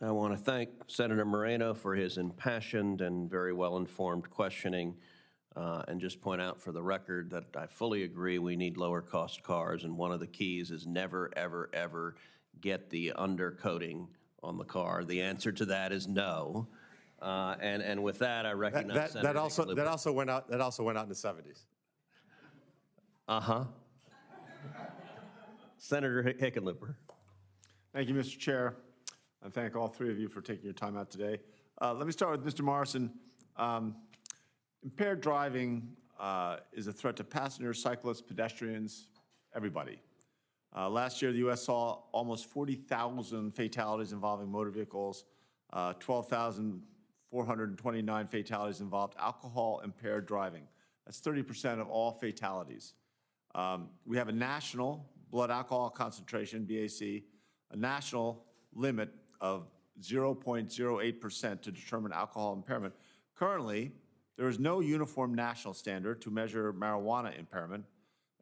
I want to thank Senator Moreno for his impassioned and very well-informed questioning, and just point out for the record that I fully agree we need lower-cost cars, and one of the keys is never, ever, ever get the undercoating on the car. The answer to that is no. And with that, I recognize Senator Hickenlooper. That also went out in the 70s. Uh-huh. Senator Hickenlooper. Thank you, Mr. Chair. I thank all three of you for taking your time out today. Let me start with Mr. Morrison. Impaired driving is a threat to passengers, cyclists, pedestrians, everybody. Last year, the U.S. saw almost 40,000 fatalities involving motor vehicles, 12,429 fatalities involved alcohol-impaired driving. That's 30% of all fatalities. We have a national blood alcohol concentration, BAC, a national limit of 0.08% to determine alcohol impairment. Currently, there is no uniform national standard to measure marijuana impairment.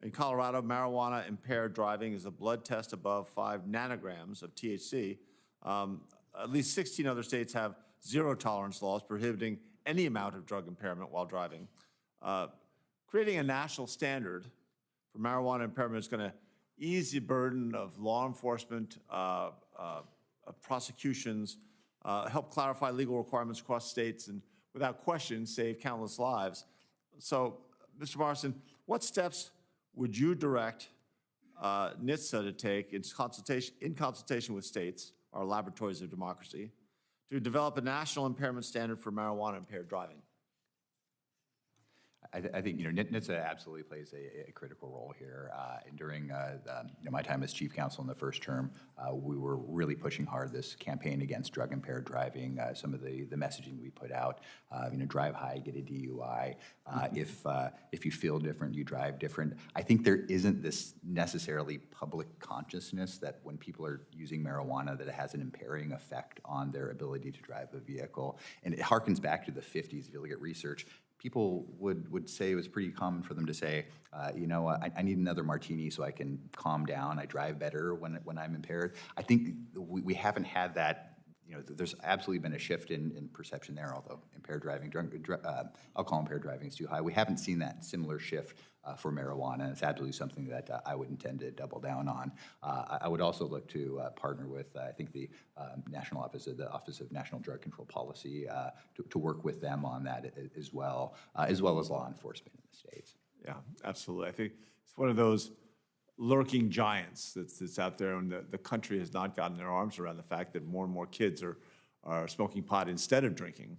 In Colorado, marijuana impaired driving is a blood test above 5 nanograms of THC. At least 16 other states have zero tolerance laws prohibiting any amount of drug impairment while driving. Creating a national standard for marijuana impairment is going to ease the burden of law enforcement, prosecutions, help clarify legal requirements across states, and without question, save countless lives. So, Mr. Morrison, what steps would you direct NHTSA to take in consultation with states, our laboratories of democracy, to develop a national impairment standard for marijuana impaired driving? I think NHTSA absolutely plays a critical role here. And during my time as chief counsel in the first term, we were really pushing hard this campaign against drug impaired driving. Some of the messaging we put out, drive high, get a DUI. If you feel different, you drive different. I think there isn't this necessarily public consciousness that when people are using marijuana, that it has an impairing effect on their ability to drive a vehicle. And it harkens back to the 50s. If you look at research, people would say it was pretty common for them to say, I need another martini so I can calm down. I drive better when I'm impaired. I think we haven't had that. There's absolutely been a shift in perception there, although impaired driving, alcohol-impaired driving is too high. We haven't seen that similar shift for marijuana, and it's absolutely something that I would intend to double down on. I would also look to partner with, I think, the National Office of National Drug Control Policy to work with them on that as well as law enforcement in the states. Yeah, absolutely. I think it's one of those lurking giants that's out there, and the country has not gotten their arms around the fact that more and more kids are smoking pot instead of drinking.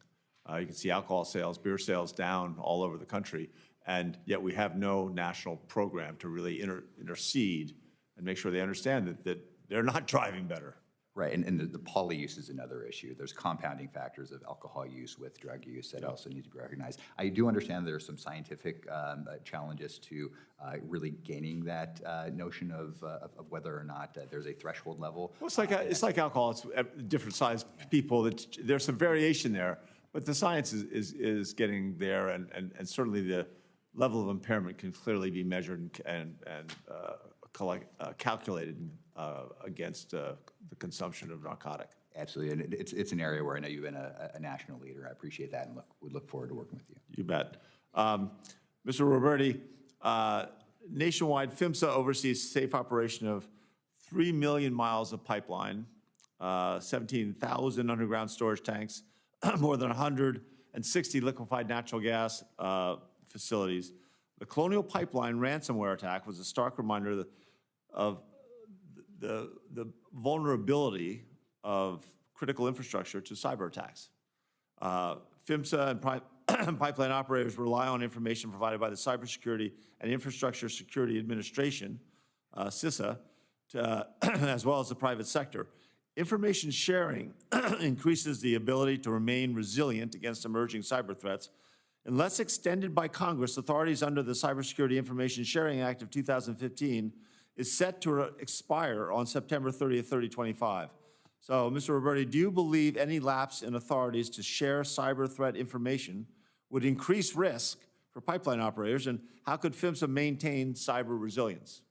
You can see alcohol sales, beer sales down all over the country, and yet we have no national program to really intercede and make sure they understand that they're not driving better. Right, and the poly use is another issue. There's compounding factors of alcohol use with drug use that also need to be recognized. I do understand there are some scientific challenges to really gaining that notion of whether or not there's a threshold level. Well, it's like alcohol. It's different size people. There's some variation there, but the science is getting there, and certainly the level of impairment can clearly be measured and calculated against the consumption of narcotic. Absolutely, and it's an area where I know you've been a national leader. I appreciate that, and we look forward to working with you. You bet. Mr. Roberti, nationwide, PHMSA oversees safe operation of 3 million miles of pipeline, 17,000 underground storage tanks, more than 160 liquefied natural gas facilities. The Colonial Pipeline ransomware attack was a stark reminder of the vulnerability of critical infrastructure to cyber attacks. PHMSA and pipeline operators rely on information provided by the Cybersecurity and Infrastructure Security Administration, CISA, as well as the private sector. Information sharing increases the ability to remain resilient against emerging cyber threats. Unless extended by Congress, authorities under the Cybersecurity Information Sharing Act of 2015 is set to expire on September 30th, 2025. So, Mr. Roberti, do you believe any lapse in authorities to share cyber threat information would increase risk for pipeline operators, and how could PHMSA maintain cyber resilience?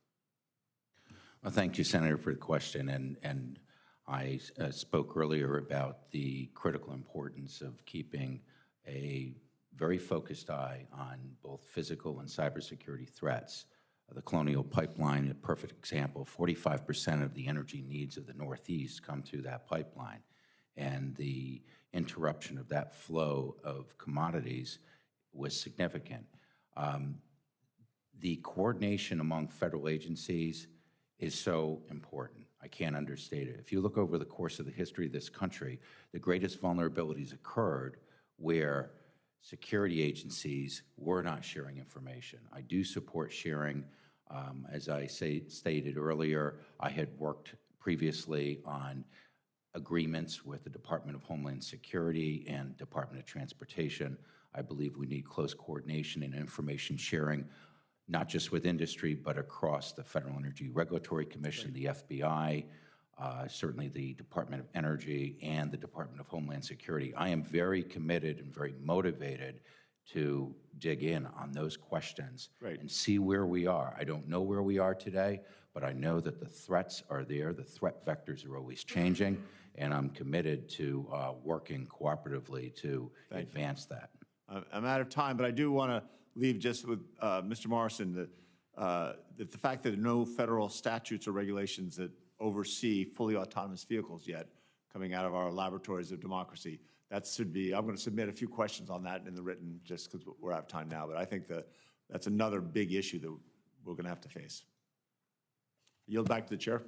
Well, thank you, Senator, for the question. And I spoke earlier about the critical importance of keeping a very focused eye on both physical and cybersecurity threats. The Colonial Pipeline, a perfect example, 45% of the energy needs of the Northeast come through that pipeline. And the interruption of that flow of commodities was significant. The coordination among federal agencies is so important. I can't understate it. If you look over the course of the history of this country, the greatest vulnerabilities occurred where security agencies were not sharing information. I do support sharing. As I stated earlier, I had worked previously on agreements with the Department of Homeland Security and Department of Transportation. I believe we need close coordination and information sharing, not just with industry, but across the Federal Energy Regulatory Commission, the FBI, certainly the Department of Energy, and the Department of Homeland Security. I am very committed and very motivated to dig in on those questions and see where we are. I don't know where we are today, but I know that the threats are there. The threat vectors are always changing, and I'm committed to working cooperatively to advance that. I'm out of time, but I do want to leave just with Mr. Morrison that the fact that there are no federal statutes or regulations that oversee fully autonomous vehicles yet coming out of our laboratories of democracy, that should be, I'm going to submit a few questions on that in the written just because we're out of time now, but I think that's another big issue that we're going to have to face. Yield back to the chair.